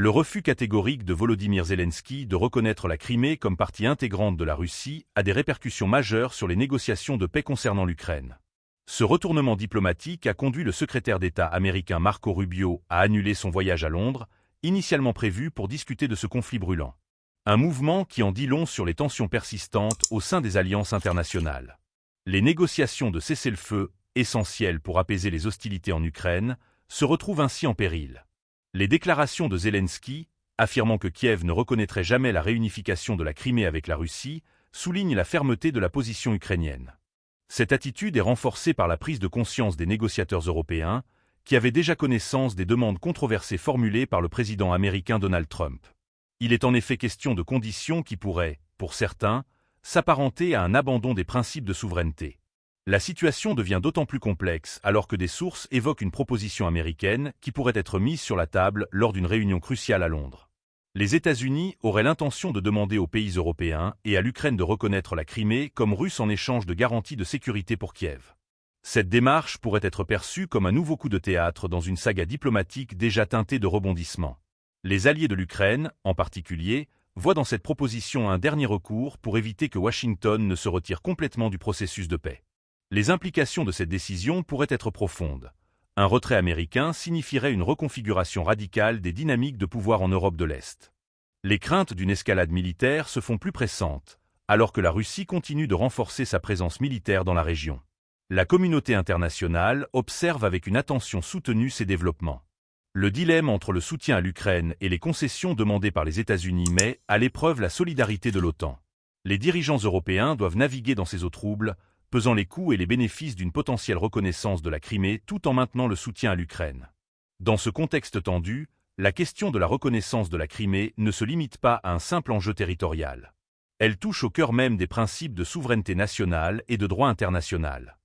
Le refus catégorique de Volodymyr Zelensky de reconnaître la Crimée comme partie intégrante de la Russie a des répercussions majeures sur les négociations de paix concernant l'Ukraine. Ce retournement diplomatique a conduit le secrétaire d'État américain Marco Rubio à annuler son voyage à Londres, initialement prévu pour discuter de ce conflit brûlant. Un mouvement qui en dit long sur les tensions persistantes au sein des alliances internationales. Les négociations de cessez-le-feu, essentielles pour apaiser les hostilités en Ukraine, se retrouvent ainsi en péril. Les déclarations de Zelensky, affirmant que Kiev ne reconnaîtrait jamais la réunification de la Crimée avec la Russie, soulignent la fermeté de la position ukrainienne. Cette attitude est renforcée par la prise de conscience des négociateurs européens, qui avaient déjà connaissance des demandes controversées formulées par le président américain Donald Trump. Il est en effet question de conditions qui pourraient, pour certains, s'apparenter à un abandon des principes de souveraineté. La situation devient d'autant plus complexe alors que des sources évoquent une proposition américaine qui pourrait être mise sur la table lors d'une réunion cruciale à Londres. Les États-Unis auraient l'intention de demander aux pays européens et à l'Ukraine de reconnaître la Crimée comme russe en échange de garanties de sécurité pour Kiev. Cette démarche pourrait être perçue comme un nouveau coup de théâtre dans une saga diplomatique déjà teintée de rebondissements. Les alliés de l'Ukraine, en particulier, voient dans cette proposition un dernier recours pour éviter que Washington ne se retire complètement du processus de paix. Les implications de cette décision pourraient être profondes. Un retrait américain signifierait une reconfiguration radicale des dynamiques de pouvoir en Europe de l'Est. Les craintes d'une escalade militaire se font plus pressantes, alors que la Russie continue de renforcer sa présence militaire dans la région. La communauté internationale observe avec une attention soutenue ces développements. Le dilemme entre le soutien à l'Ukraine et les concessions demandées par les États-Unis met à l'épreuve la solidarité de l'OTAN. Les dirigeants européens doivent naviguer dans ces eaux troubles, pesant les coûts et les bénéfices d'une potentielle reconnaissance de la Crimée tout en maintenant le soutien à l'Ukraine. Dans ce contexte tendu, la question de la reconnaissance de la Crimée ne se limite pas à un simple enjeu territorial. Elle touche au cœur même des principes de souveraineté nationale et de droit international.